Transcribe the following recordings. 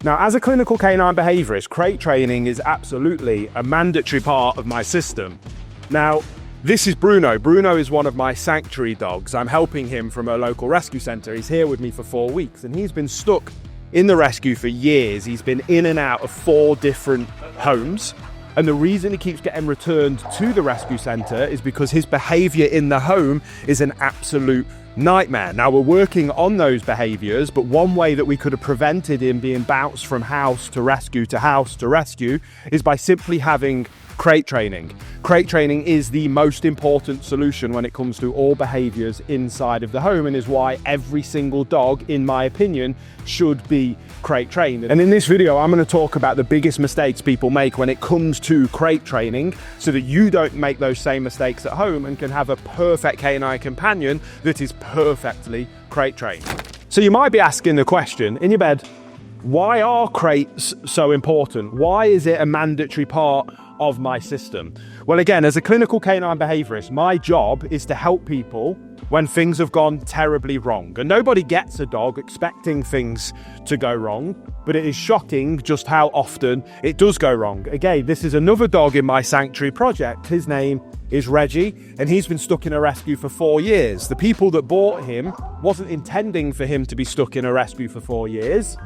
Now, as a clinical canine behaviourist, crate training is absolutely a mandatory part of my system. Now, this is Bruno. Bruno is one of my sanctuary dogs. I'm helping him from a local rescue centre. He's here with me for 4 weeks and he's been stuck in the rescue for years. He's been in and out of 4 different homes. And the reason he keeps getting returned to the rescue centre is because his behaviour in the home is an absolute nightmare. Now, we're working on those behaviours, but one way that we could have prevented him being bounced from house to rescue to house to rescue is by simply having crate training. Crate training is the most important solution when it comes to all behaviours inside of the home, and is why every single dog, in my opinion, should be crate trained. And in this video, I'm going to talk about the biggest mistakes people make when it comes to crate training, so that you don't make those same mistakes at home and can have a perfect canine companion that is perfectly crate trained. So you might be asking the question in your bed, why are crates so important? Why is it a mandatory part of my system? Well, again, as a clinical canine behaviourist, my job is to help people when things have gone terribly wrong. And nobody gets a dog expecting things to go wrong, but it is shocking just how often it does go wrong. Again, this is another dog in my sanctuary project. His name is Reggie, and he's been stuck in a rescue for 4 years. The people that bought him wasn't intending for him to be stuck in a rescue for 4 years,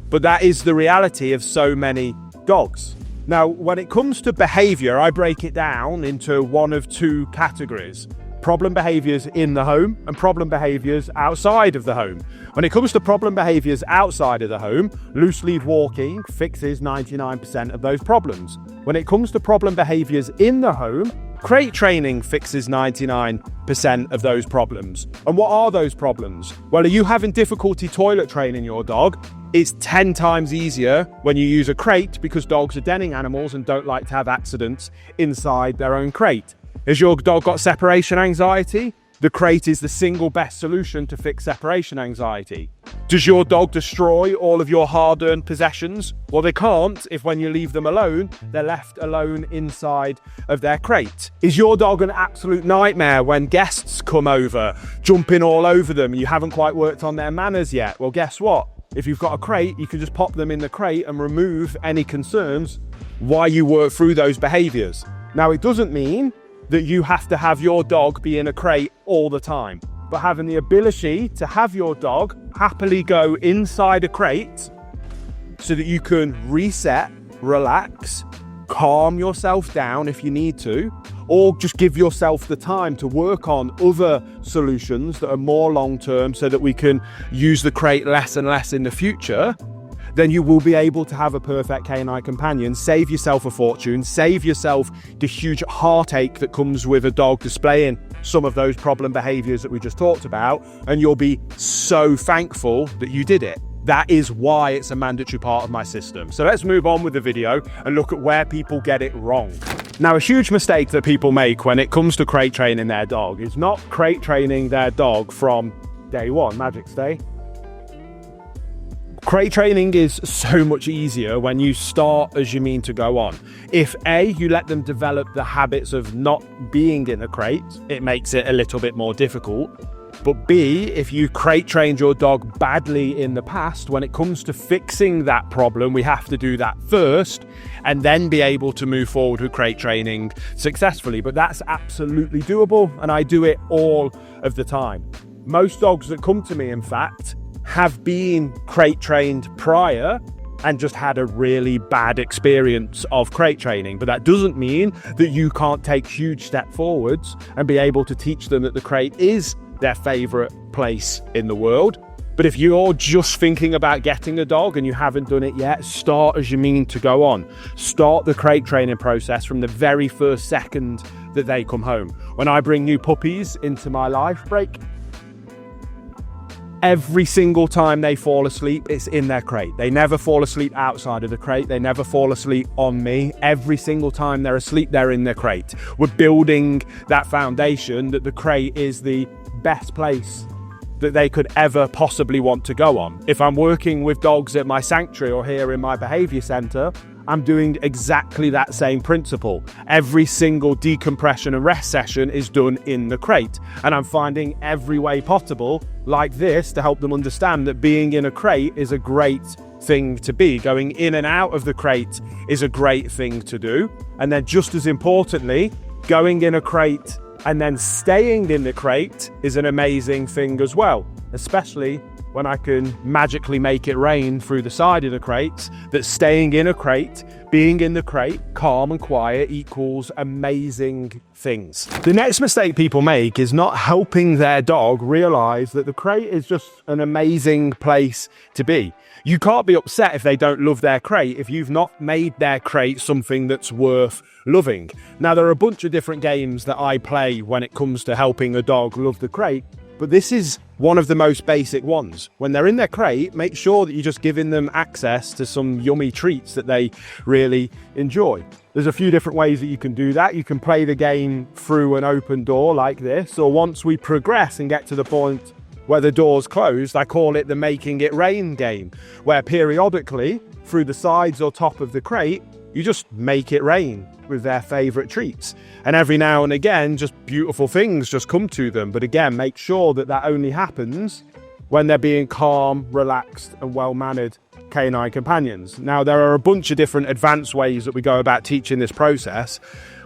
but that is the reality of so many dogs. Now, when it comes to behaviour, I break it down into one of 2 categories: problem behaviours in the home and problem behaviours outside of the home. When it comes to problem behaviours outside of the home, loose lead walking fixes 99% of those problems. When it comes to problem behaviours in the home, crate training fixes 99% of those problems. And what are those problems? Well, are you having difficulty toilet training your dog? It's 10 times easier when you use a crate, because dogs are denning animals and don't like to have accidents inside their own crate. Has your dog got separation anxiety? The crate is the single best solution to fix separation anxiety. Does your dog destroy all of your hard-earned possessions? Well, they can't if when you leave them alone, they're left alone inside of their crate. Is your dog an absolute nightmare when guests come over, jumping all over them, and you haven't quite worked on their manners yet? Well, guess what? If you've got a crate, you can just pop them in the crate and remove any concerns while you work through those behaviours. Now, it doesn't mean that you have to have your dog be in a crate all the time, but having the ability to have your dog happily go inside a crate so that you can reset, relax, calm yourself down if you need to, or just give yourself the time to work on other solutions that are more long-term so that we can use the crate less and less in the future, then you will be able to have a perfect canine companion, save yourself a fortune, save yourself the huge heartache that comes with a dog displaying some of those problem behaviours that we just talked about, and you'll be so thankful that you did it. That is why it's a mandatory part of my system. So let's move on with the video and look at where people get it wrong. Now, a huge mistake that people make when it comes to crate training their dog is not crate training their dog from day one. Magic stay. Crate training is so much easier when you start as you mean to go on. If A, you let them develop the habits of not being in a crate, it makes it a little bit more difficult. But B, if you crate trained your dog badly in the past, when it comes to fixing that problem, we have to do that first and then be able to move forward with crate training successfully. But that's absolutely doable, and I do it all of the time. Most dogs that come to me, in fact, have been crate trained prior and just had a really bad experience of crate training. But that doesn't mean that you can't take huge step forwards and be able to teach them that the crate is their favorite place in the world. But if you're just thinking about getting a dog and you haven't done it yet, start as you mean to go on. Start the crate training process from the very first second that they come home. When I bring new puppies into my life break, every single time they fall asleep, it's in their crate. They never fall asleep outside of the crate. They never fall asleep on me. Every single time they're asleep, they're in their crate. We're building that foundation that the crate is the best place that they could ever possibly want to go on. If I'm working with dogs at my sanctuary or here in my behaviour centre, I'm doing exactly that same principle. Every single decompression and rest session is done in the crate. And I'm finding every way possible like this to help them understand that being in a crate is a great thing to be. Going in and out of the crate is a great thing to do. And then just as importantly, going in a crate and then staying in the crate is an amazing thing as well, especially when I can magically make it rain through the side of the crates, that staying in a crate, being in the crate, calm and quiet equals amazing things. The next mistake people make is not helping their dog realize that the crate is just an amazing place to be. You can't be upset if they don't love their crate if you've not made their crate something that's worth loving. Now, there are a bunch of different games that I play when it comes to helping a dog love the crate, but this is one of the most basic ones. When they're in their crate, make sure that you're just giving them access to some yummy treats that they really enjoy. There's a few different ways that you can do that. You can play the game through an open door like this, or once we progress and get to the point where the door's closed, I call it the making it rain game, where periodically through the sides or top of the crate, you just make it rain with their favorite treats. And every now and again, just beautiful things just come to them. But again, make sure that that only happens when they're being calm, relaxed, and well-mannered canine companions. Now, there are a bunch of different advanced ways that we go about teaching this process,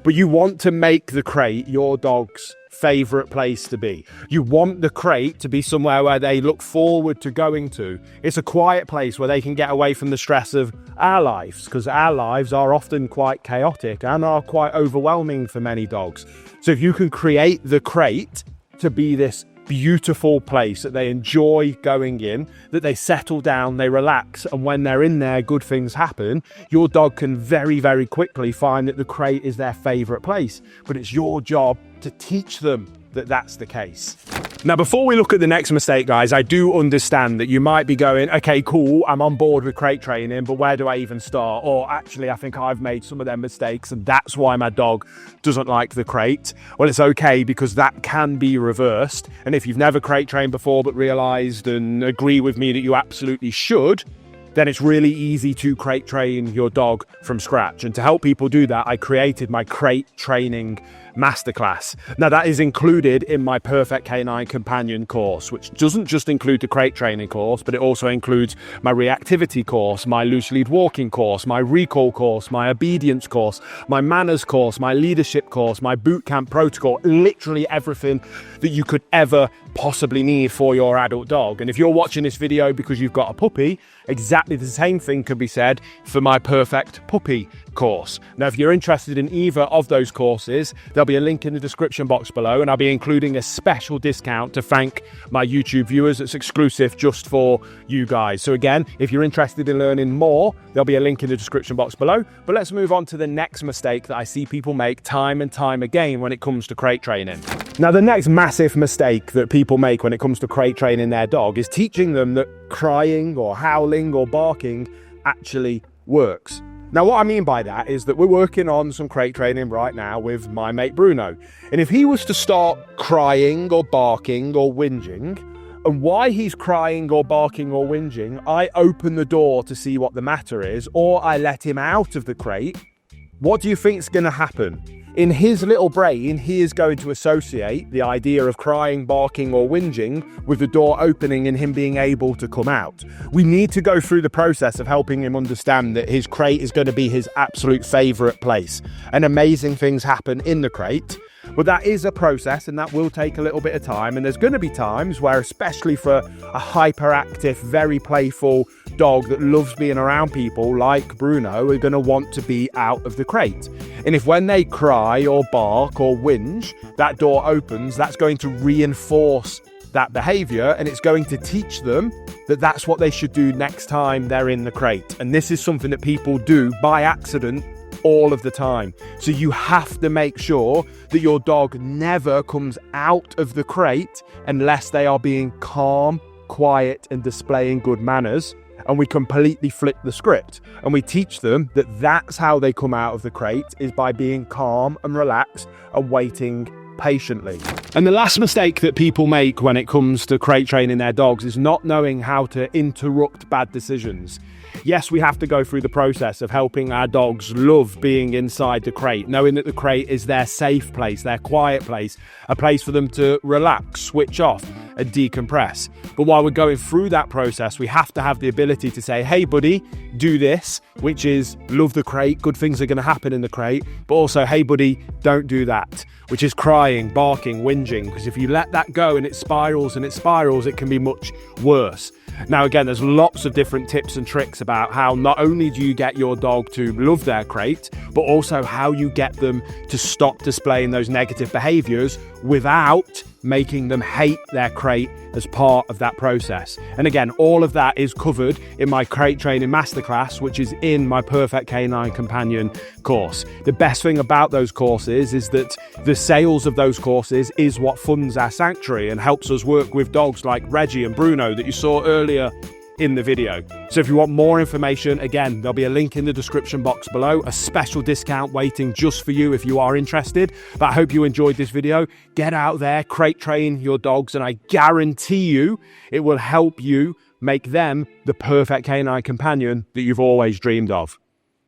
but you want to make the crate your dog's favorite place to be. You want the crate to be somewhere where they look forward to going to. It's a quiet place where they can get away from the stress of our lives, because our lives are often quite chaotic and are quite overwhelming for many dogs. So if you can create the crate to be this beautiful place that they enjoy going in, that they settle down, they relax, and when they're in there, good things happen, your dog can very, very quickly find that the crate is their favorite place. But it's your job to teach them that that's the case. Now, before we look at the next mistake, guys, I do understand that you might be going, okay, cool, I'm on board with crate training, but where do I even start? Or actually, I think I've made some of them mistakes and that's why my dog doesn't like the crate. Well, it's okay, because that can be reversed. And if you've never crate trained before but realized and agree with me that you absolutely should, then it's really easy to crate train your dog from scratch. And to help people do that, I created my crate training masterclass. Now, that is included in my Perfect Canine Companion course, which doesn't just include the crate training course, but it also includes my reactivity course, my loose lead walking course, my recall course, my obedience course, my manners course, my leadership course, my boot camp protocol, literally everything that you could ever possibly need for your adult dog. And if you're watching this video because you've got a puppy, exactly the same thing can be said for my Perfect Puppy course. Now, if you're interested in either of those courses, there'll be a link in the description box below, and I'll be including a special discount to thank my YouTube viewers that's exclusive just for you guys. So again, if you're interested in learning more, there'll be a link in the description box below. But let's move on to the next mistake that I see people make time and time again when it comes to crate training. Now, the next massive mistake that people make when it comes to crate training their dog is teaching them that crying or howling or barking actually works. Now, what I mean by that is that we're working on some crate training right now with my mate Bruno. And if he was to start crying or barking or whinging, and why he's crying or barking or whinging, I open the door to see what the matter is, or I let him out of the crate, what do you think is going to happen? In his little brain, he is going to associate the idea of crying, barking, or whinging with the door opening and him being able to come out. We need to go through the process of helping him understand that his crate is going to be his absolute favorite place. And amazing things happen in the crate. But that is a process, and that will take a little bit of time. And there's going to be times where, especially for a hyperactive, very playful dog that loves being around people like Bruno, are going to want to be out of the crate. And if when they cry or bark or whinge, that door opens, that's going to reinforce that behavior, and it's going to teach them that that's what they should do next time they're in the crate. And this is something that people do by accident all of the time. So you have to make sure that your dog never comes out of the crate unless they are being calm, quiet, and displaying good manners. And we completely flip the script and we teach them that that's how they come out of the crate, is by being calm and relaxed and waiting patiently. And the last mistake that people make when it comes to crate training their dogs is not knowing how to interrupt bad decisions. Yes, we have to go through the process of helping our dogs love being inside the crate, knowing that the crate is their safe place, their quiet place, a place for them to relax, switch off. and decompress. But while we're going through that process, we have to have the ability to say, hey buddy, do this, which is love the crate, good things are going to happen in the crate, but also, hey buddy, don't do that, which is crying, barking, whinging, because if you let that go and it spirals, it can be much worse. Now again, there's lots of different tips and tricks about how not only do you get your dog to love their crate, but also how you get them to stop displaying those negative behaviors without making them hate their crate as part of that process. And again, all of that is covered in my crate training masterclass, which is in my Perfect Canine Companion course. The best thing about those courses is that the sales of those courses is what funds our sanctuary and helps us work with dogs like Reggie and Bruno that you saw earlier in the video. So if you want more information, again, there'll be a link in the description box below, a special discount waiting just for you if you are interested. But I hope you enjoyed this video. Get out there, crate train your dogs, and I guarantee you it will help you make them the perfect canine companion that you've always dreamed of.